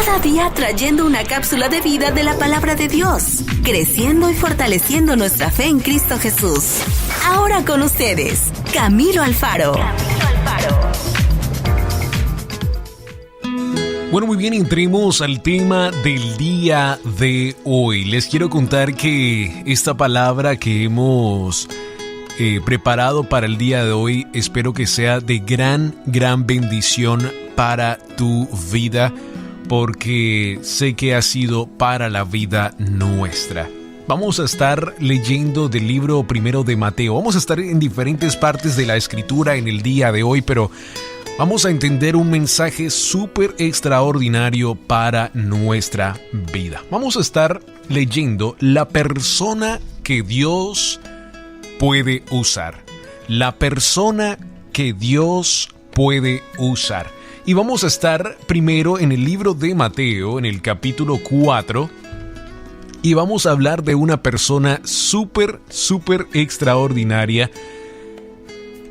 Cada día trayendo una cápsula de vida de la palabra de Dios, creciendo y fortaleciendo nuestra fe en Cristo Jesús. Ahora con ustedes, Camilo Alfaro. Bueno, muy bien, entremos al tema del día de hoy. Les quiero contar que esta palabra que hemos preparado para el día de hoy, espero que sea de gran bendición para tu vida, porque sé que ha sido para la vida nuestra. Vamos a estar leyendo del libro primero de Mateo. Vamos a estar en diferentes partes de la escritura en el día de hoy, pero vamos a entender un mensaje súper extraordinario para nuestra vida. Vamos a estar leyendo la persona que Dios puede usar. La persona que Dios puede usar. Y vamos a estar primero en el libro de Mateo, en el capítulo 4. Y vamos a hablar de una persona súper extraordinaria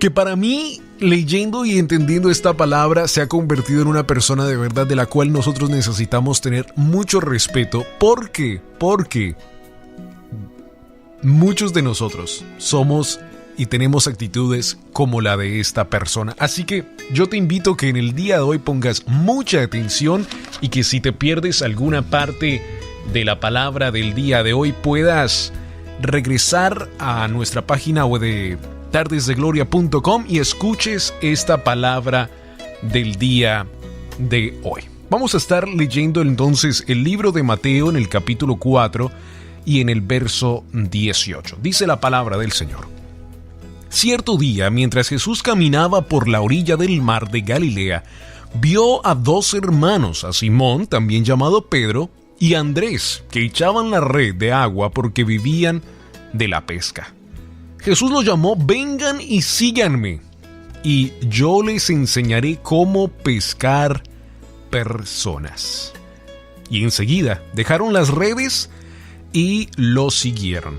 que para mí, leyendo y entendiendo esta palabra, se ha convertido en una persona de verdad de la cual nosotros necesitamos tener mucho respeto. ¿Por qué? Porque muchos de nosotros somos y tenemos actitudes como la de esta persona. Así que yo te invito que en el día de hoy pongas mucha atención y que si te pierdes alguna parte de la palabra del día de hoy puedas regresar a nuestra página web de tardesdegloria.com y escuches esta palabra del día de hoy. Vamos a estar leyendo entonces el libro de Mateo en el capítulo 4 y en el verso 18. Dice la palabra del Señor. Cierto día, mientras Jesús caminaba por la orilla del mar de Galilea, vio a dos hermanos, a Simón, también llamado Pedro, y a Andrés, que echaban la red de agua porque vivían de la pesca. Jesús los llamó: vengan y síganme, y yo les enseñaré cómo pescar personas. Y enseguida dejaron las redes y lo siguieron.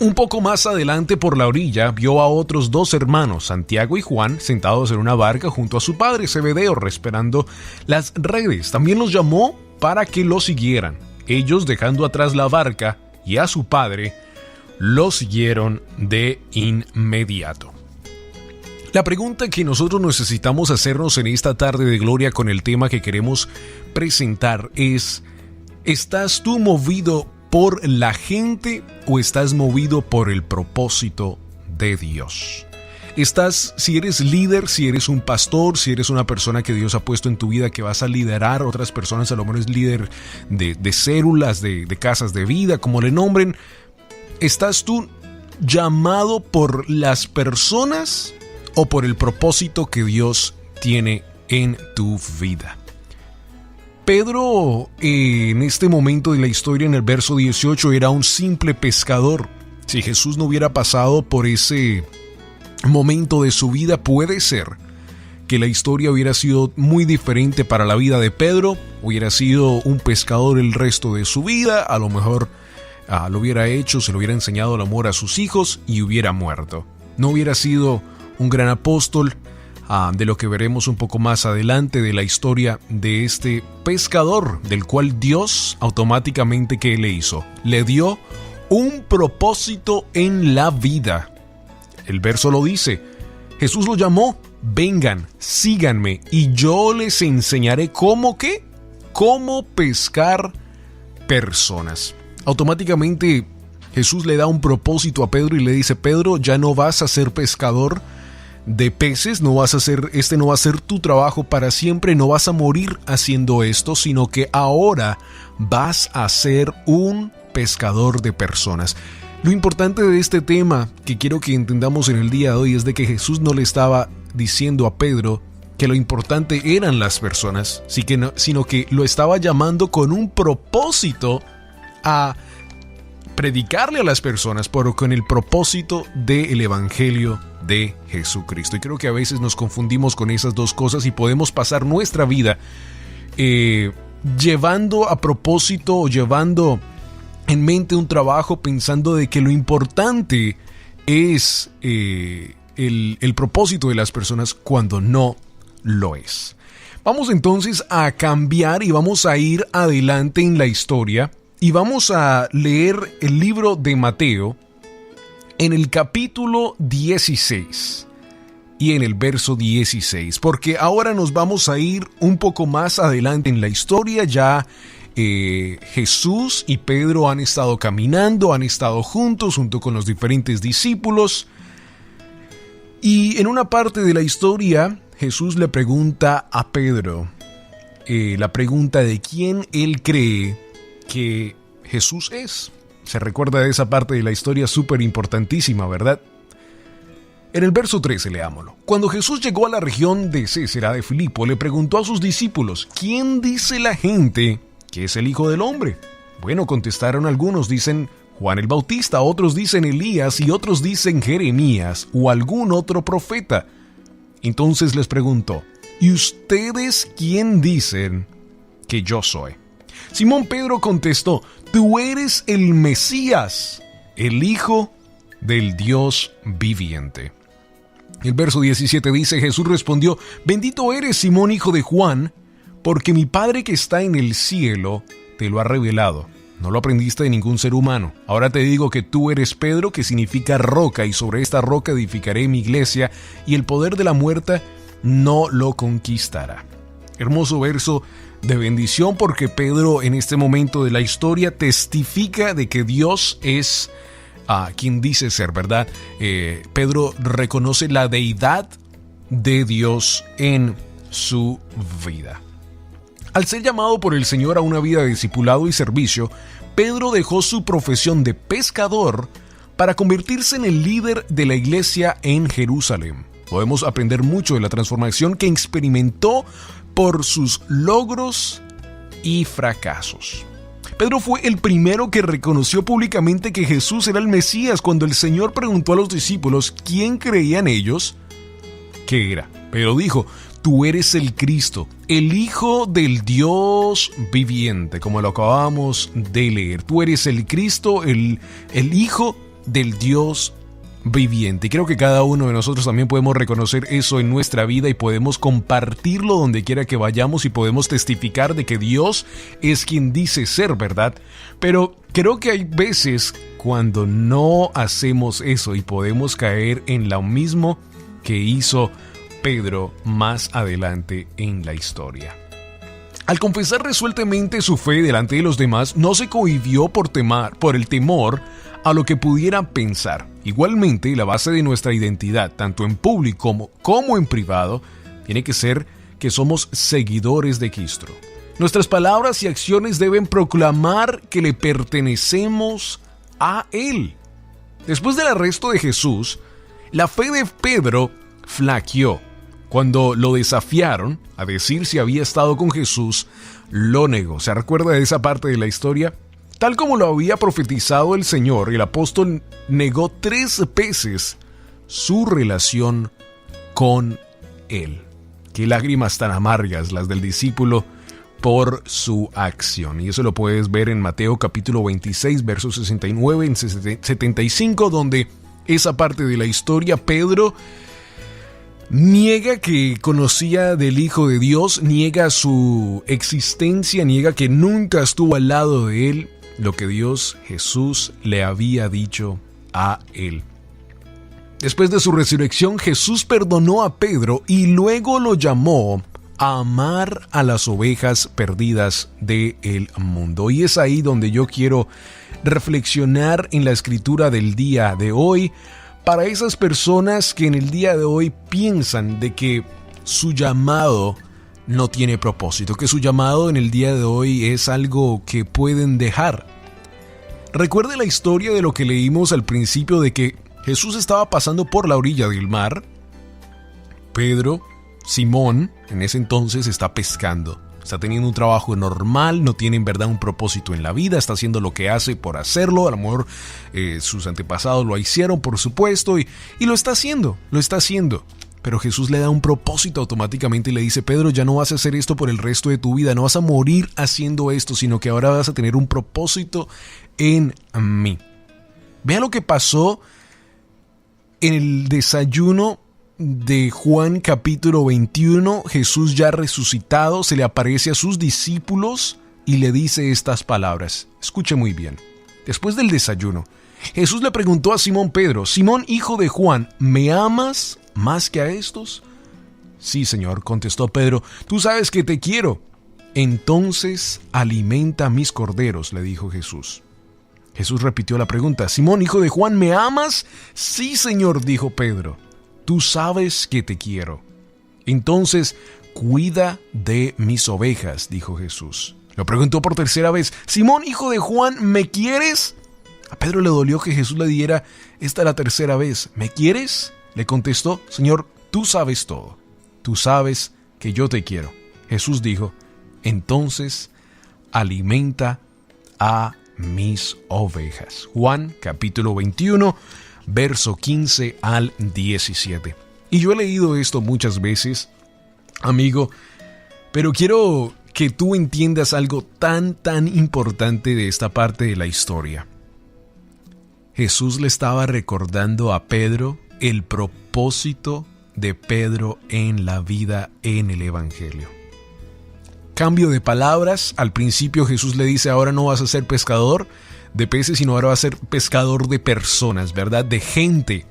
Un poco más adelante por la orilla vio a otros dos hermanos, Santiago y Juan, sentados en una barca junto a su padre Zebedeo, esperando las redes. También los llamó para que lo siguieran. Ellos, dejando atrás la barca y a su padre, lo siguieron de inmediato. La pregunta que nosotros necesitamos hacernos en esta tarde de gloria con el tema que queremos presentar es: ¿estás tú movido por la gente o estás movido por el propósito de Dios? Si eres líder, si eres un pastor, si eres una persona que Dios ha puesto en tu vida que vas a liderar a otras personas, a lo mejor es líder de células, de casas de vida, como le nombren, ¿estás tú llamado por las personas o por el propósito que Dios tiene en tu vida? Pedro, en este momento de la historia, en el verso 18, era un simple pescador. Si Jesús no hubiera pasado por ese momento de su vida, puede ser que la historia hubiera sido muy diferente para la vida de Pedro. Hubiera sido un pescador el resto de su vida. A lo mejor lo hubiera hecho, se lo hubiera enseñado el amor a sus hijos y hubiera muerto. No hubiera sido un gran apóstol, de lo que veremos un poco más adelante de la historia de este pescador, del cual Dios automáticamente, ¿qué le hizo? Le dio un propósito en la vida. El verso lo dice. Jesús lo llamó: vengan, síganme, y yo les enseñaré cómo pescar personas. Automáticamente Jesús le da un propósito a Pedro y le dice: Pedro, ya no vas a ser pescador de peces, no va a ser tu trabajo para siempre, no vas a morir haciendo esto, sino que ahora vas a ser un pescador de personas. Lo importante de este tema que quiero que entendamos en el día de hoy es de que Jesús no le estaba diciendo a Pedro que lo importante eran las personas, sino que lo estaba llamando con un propósito a predicarle a las personas, pero con el propósito del evangelio de Jesucristo. Y creo que a veces nos confundimos con esas dos cosas y podemos pasar nuestra vida llevando a propósito o llevando en mente un trabajo pensando de que lo importante es el propósito de las personas, cuando no lo es. Vamos entonces a cambiar y vamos a ir adelante en la historia y vamos a leer el libro de Mateo en el capítulo 16 y en el verso 16, porque ahora nos vamos a ir un poco más adelante en la historia. Ya Jesús y Pedro han estado caminando, han estado juntos junto con los diferentes discípulos, y en una parte de la historia Jesús le pregunta a Pedro la pregunta de quién él cree que Jesús es. Se recuerda de esa parte de la historia súper importantísima, ¿verdad? En el verso 13, leámoslo. Cuando Jesús llegó a la región de Cesarea de Filipo, le preguntó a sus discípulos: ¿quién dice la gente que es el Hijo del Hombre? Bueno, contestaron algunos, dicen Juan el Bautista, otros dicen Elías y otros dicen Jeremías o algún otro profeta. Entonces les preguntó: ¿y ustedes quién dicen que yo soy? Simón Pedro contestó: tú eres el Mesías, el Hijo del Dios viviente. El verso 17 dice: Jesús respondió: bendito eres, Simón, hijo de Juan, porque mi Padre que está en el cielo te lo ha revelado. No lo aprendiste de ningún ser humano. Ahora te digo que tú eres Pedro, que significa roca, y sobre esta roca edificaré mi iglesia, y el poder de la muerte no lo conquistará. Hermoso verso de bendición, porque Pedro en este momento de la historia testifica de que Dios es quien dice ser, ¿verdad? Pedro reconoce la deidad de Dios en su vida. Al ser llamado por el Señor a una vida de discipulado y servicio, Pedro dejó su profesión de pescador para convertirse en el líder de la iglesia en Jerusalén. Podemos aprender mucho de la transformación que experimentó por sus logros y fracasos. Pedro fue el primero que reconoció públicamente que Jesús era el Mesías cuando el Señor preguntó a los discípulos quién creían ellos que era. Pedro dijo: tú eres el Cristo, el Hijo del Dios viviente, como lo acabamos de leer. Tú eres el Cristo, el Hijo del Dios viviente. Y creo que cada uno de nosotros también podemos reconocer eso en nuestra vida y podemos compartirlo donde quiera que vayamos y podemos testificar de que Dios es quien dice ser, ¿verdad? Pero creo que hay veces cuando no hacemos eso y podemos caer en lo mismo que hizo Pedro más adelante en la historia. Al confesar resueltamente su fe delante de los demás, no se cohibió por el temor a lo que pudieran pensar. Igualmente, la base de nuestra identidad, tanto en público como en privado, tiene que ser que somos seguidores de Cristo. Nuestras palabras y acciones deben proclamar que le pertenecemos a Él. Después del arresto de Jesús, la fe de Pedro flaqueó. Cuando lo desafiaron a decir si había estado con Jesús, lo negó. ¿Se recuerda de esa parte de la historia? Tal como lo había profetizado el Señor, el apóstol negó 3 veces su relación con Él. Qué lágrimas tan amargas las del discípulo por su acción. Y eso lo puedes ver en Mateo capítulo 26, versos 69 en 75, donde esa parte de la historia, Pedro niega que conocía del Hijo de Dios, niega su existencia, niega que nunca estuvo al lado de Él, lo que Dios, Jesús, le había dicho a él. Después de su resurrección, Jesús perdonó a Pedro y luego lo llamó a amar a las ovejas perdidas del mundo. Y es ahí donde yo quiero reflexionar en la escritura del día de hoy, para esas personas que en el día de hoy piensan de que su llamado no tiene propósito, que su llamado en el día de hoy es algo que pueden dejar. Recuerde la historia de lo que leímos al principio, de que Jesús estaba pasando por la orilla del mar. Pedro, Simón, en ese entonces está pescando. Está teniendo un trabajo normal, no tiene en verdad un propósito en la vida, está haciendo lo que hace por hacerlo. A lo mejor sus antepasados lo hicieron, por supuesto, y lo está haciendo. Pero Jesús le da un propósito automáticamente y le dice: Pedro, ya no vas a hacer esto por el resto de tu vida, no vas a morir haciendo esto, sino que ahora vas a tener un propósito en mí. Vea lo que pasó en el desayuno de Juan capítulo 21, Jesús ya resucitado se le aparece a sus discípulos y le dice estas palabras. Escuche muy bien. Después del desayuno, Jesús le preguntó a Simón Pedro: Simón, hijo de Juan, ¿me amas más que a estos? Sí, Señor, contestó Pedro, tú sabes que te quiero. Entonces alimenta mis corderos, le dijo Jesús. Jesús repitió la pregunta: Simón, hijo de Juan, ¿me amas? Sí, Señor, dijo Pedro, tú sabes que te quiero. Entonces cuida de mis ovejas, dijo Jesús. Lo preguntó por tercera vez: Simón, hijo de Juan, ¿me quieres? A Pedro le dolió que Jesús le diera esta la tercera vez. ¿Me quieres? Le contestó: Señor, tú sabes todo. Tú sabes que yo te quiero. Jesús dijo: entonces alimenta a mis ovejas. Juan capítulo 21, verso 15 al 17. Y yo he leído esto muchas veces, amigo, pero quiero que tú entiendas algo tan importante de esta parte de la historia. Jesús le estaba recordando a Pedro el propósito de Pedro en la vida, en el Evangelio. Cambio de palabras. Al principio Jesús le dice: ahora no vas a ser pescador de peces, sino ahora vas a ser pescador de personas, ¿verdad? De gente.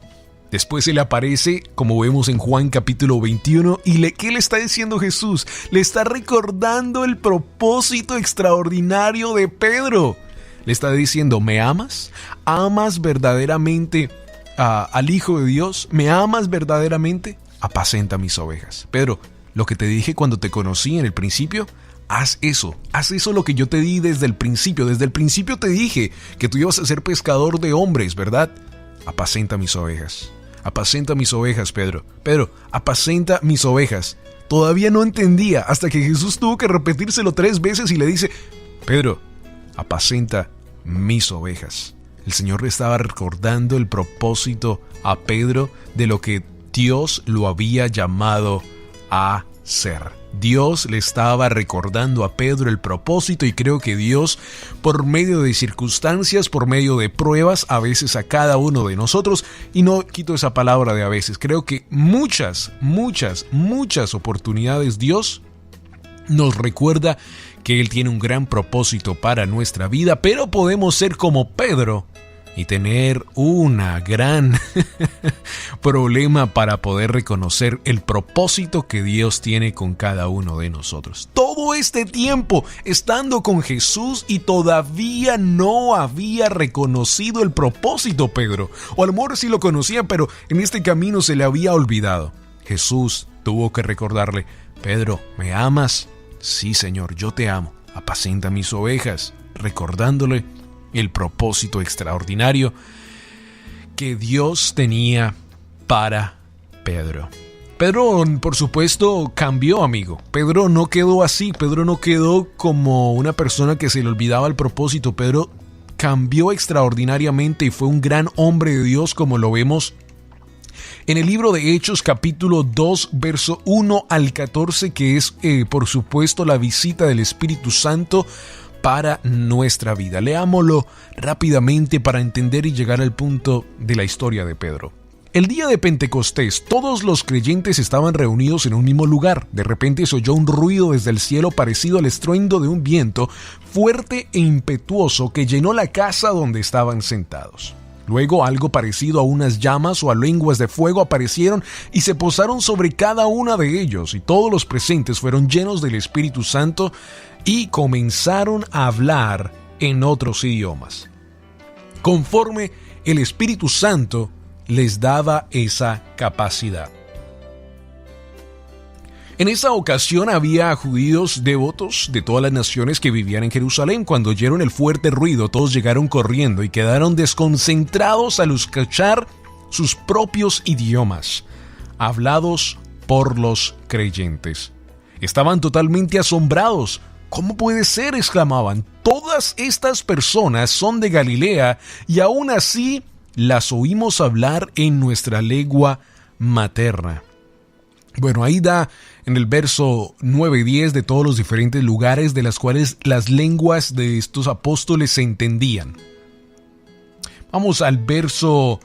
Después se le aparece, como vemos en Juan capítulo 21, y ¿qué le está diciendo Jesús? Le está recordando el propósito extraordinario de Pedro. Le está diciendo: ¿me amas? ¿Amas verdaderamente al Hijo de Dios? ¿Me amas verdaderamente? Apacenta mis ovejas. Pedro, lo que te dije cuando te conocí en el principio, haz eso lo que yo te di desde el principio. Desde el principio te dije que tú ibas a ser pescador de hombres, ¿verdad? Apacenta mis ovejas. Apacenta mis ovejas, Pedro. Pedro, apacenta mis ovejas. Todavía no entendía hasta que Jesús tuvo que repetírselo 3 veces y le dice: Pedro, apacenta mis ovejas. El Señor le estaba recordando el propósito a Pedro de lo que Dios lo había llamado a ser. Dios le estaba recordando a Pedro el propósito, y creo que Dios, por medio de circunstancias, por medio de pruebas, a veces a cada uno de nosotros, y no quito esa palabra de a veces, creo que muchas oportunidades Dios nos recuerda que Él tiene un gran propósito para nuestra vida, pero podemos ser como Pedro y tener una gran problema para poder reconocer el propósito que Dios tiene con cada uno de nosotros. Todo este tiempo estando con Jesús y todavía no había reconocido el propósito, Pedro. O a lo mejor sí lo conocía, pero en este camino se le había olvidado. Jesús tuvo que recordarle: Pedro, ¿me amas? Sí, Señor, yo te amo. Apacenta mis ovejas, recordándole el propósito extraordinario que Dios tenía para Pedro. Pedro, por supuesto, cambió, amigo. Pedro no quedó así. Pedro no quedó como una persona que se le olvidaba el propósito. Pedro cambió extraordinariamente y fue un gran hombre de Dios, como lo vemos en el libro de Hechos capítulo 2, verso 1 al 14, que es, por supuesto, la visita del Espíritu Santo para nuestra vida. Leámoslo rápidamente para entender y llegar al punto de la historia de Pedro. El día de Pentecostés, todos los creyentes estaban reunidos en un mismo lugar. De repente se oyó un ruido desde el cielo parecido al estruendo de un viento fuerte e impetuoso que llenó la casa donde estaban sentados. Luego algo parecido a unas llamas o a lenguas de fuego aparecieron y se posaron sobre cada una de ellos, y todos los presentes fueron llenos del Espíritu Santo y comenzaron a hablar en otros idiomas, conforme el Espíritu Santo les daba esa capacidad. En esa ocasión había judíos devotos de todas las naciones que vivían en Jerusalén. Cuando oyeron el fuerte ruido, todos llegaron corriendo y quedaron desconcentrados al escuchar sus propios idiomas, hablados por los creyentes. Estaban totalmente asombrados. ¿Cómo puede ser?, exclamaban. Todas estas personas son de Galilea y aún así las oímos hablar en nuestra lengua materna. Bueno, ahí da en el verso 9 y 10 de todos los diferentes lugares de las cuales las lenguas de estos apóstoles se entendían. Vamos al verso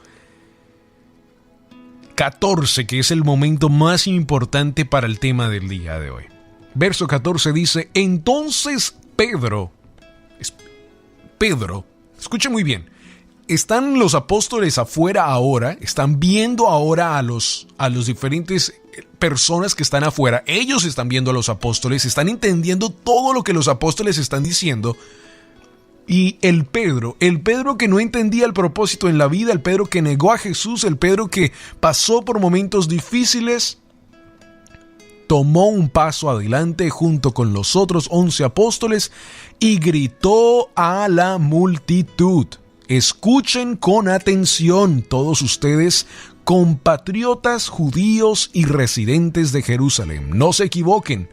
14, que es el momento más importante para el tema del día de hoy. Verso 14 dice: entonces Pedro, escuche muy bien, están los apóstoles afuera ahora, están viendo ahora a los diferentes personas que están afuera, ellos están viendo a los apóstoles, están entendiendo todo lo que los apóstoles están diciendo. Y el Pedro que no entendía el propósito en la vida, el Pedro que negó a Jesús, el Pedro que pasó por momentos difíciles, tomó un paso adelante junto con los otros 11 apóstoles y gritó a la multitud: escuchen con atención todos ustedes, compatriotas judíos y residentes de Jerusalén, no se equivoquen,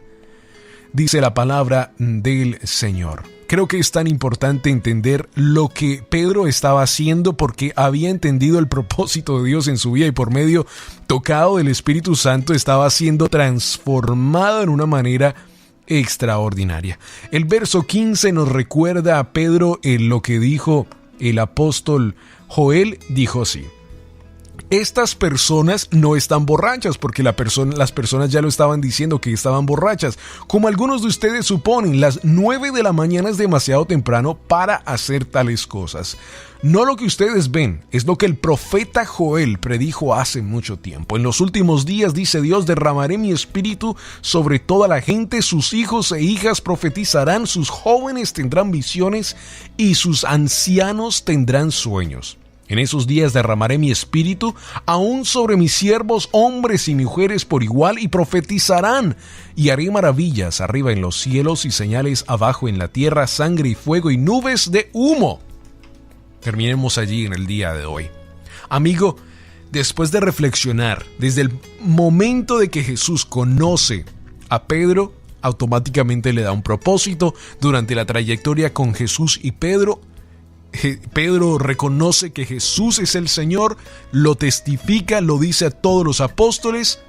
dice la palabra del Señor. Creo que es tan importante entender lo que Pedro estaba haciendo porque había entendido el propósito de Dios en su vida y por medio tocado del Espíritu Santo estaba siendo transformado en una manera extraordinaria. El verso 15 nos recuerda a Pedro en lo que dijo el apóstol Joel. Dijo así: estas personas no están borrachas, porque las personas ya lo estaban diciendo que estaban borrachas. Como algunos de ustedes suponen, las 9 de la mañana es demasiado temprano para hacer tales cosas. No lo que ustedes ven, es lo que el profeta Joel predijo hace mucho tiempo. En los últimos días, dice Dios, derramaré mi espíritu sobre toda la gente, sus hijos e hijas profetizarán, sus jóvenes tendrán visiones y sus ancianos tendrán sueños. En esos días derramaré mi espíritu aún sobre mis siervos, hombres y mujeres por igual, y profetizarán, y haré maravillas arriba en los cielos y señales abajo en la tierra, sangre y fuego y nubes de humo. Terminemos allí en el día de hoy. Amigo, después de reflexionar, desde el momento de que Jesús conoce a Pedro, automáticamente le da un propósito. Durante la trayectoria con Jesús y Pedro reconoce que Jesús es el Señor, lo testifica, lo dice a todos los apóstoles,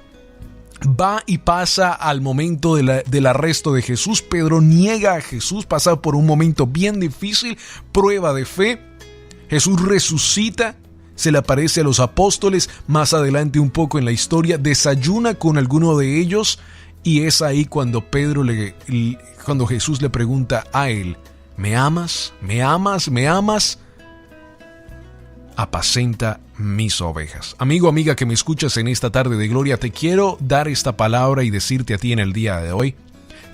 va y pasa al momento del arresto de Jesús. Pedro niega a Jesús, pasa por un momento bien difícil, prueba de fe. Jesús resucita, se le aparece a los apóstoles, más adelante un poco en la historia, desayuna con alguno de ellos, y es ahí cuando cuando Jesús le pregunta a él: ¿me amas? ¿Me amas? ¿Me amas? Apacenta mis ovejas. Amigo, amiga que me escuchas en esta tarde de gloria, te quiero dar esta palabra y decirte a ti en el día de hoy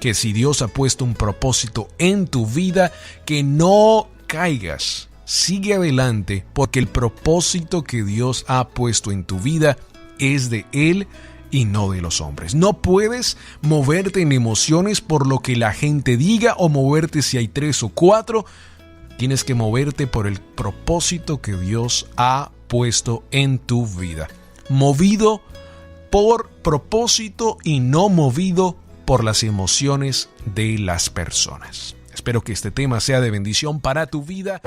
que si Dios ha puesto un propósito en tu vida, que no caigas. Sigue adelante, porque el propósito que Dios ha puesto en tu vida es de Él y no de los hombres. No puedes moverte en emociones por lo que la gente diga o moverte si hay 3 o 4. Tienes que moverte por el propósito que Dios ha puesto en tu vida. Movido por propósito y no movido por las emociones de las personas. Espero que este tema sea de bendición para tu vida.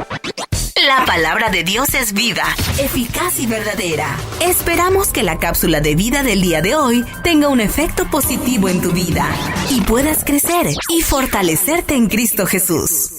La palabra de Dios es vida, eficaz y verdadera. Esperamos que la cápsula de vida del día de hoy tenga un efecto positivo en tu vida y puedas crecer y fortalecerte en Cristo Jesús.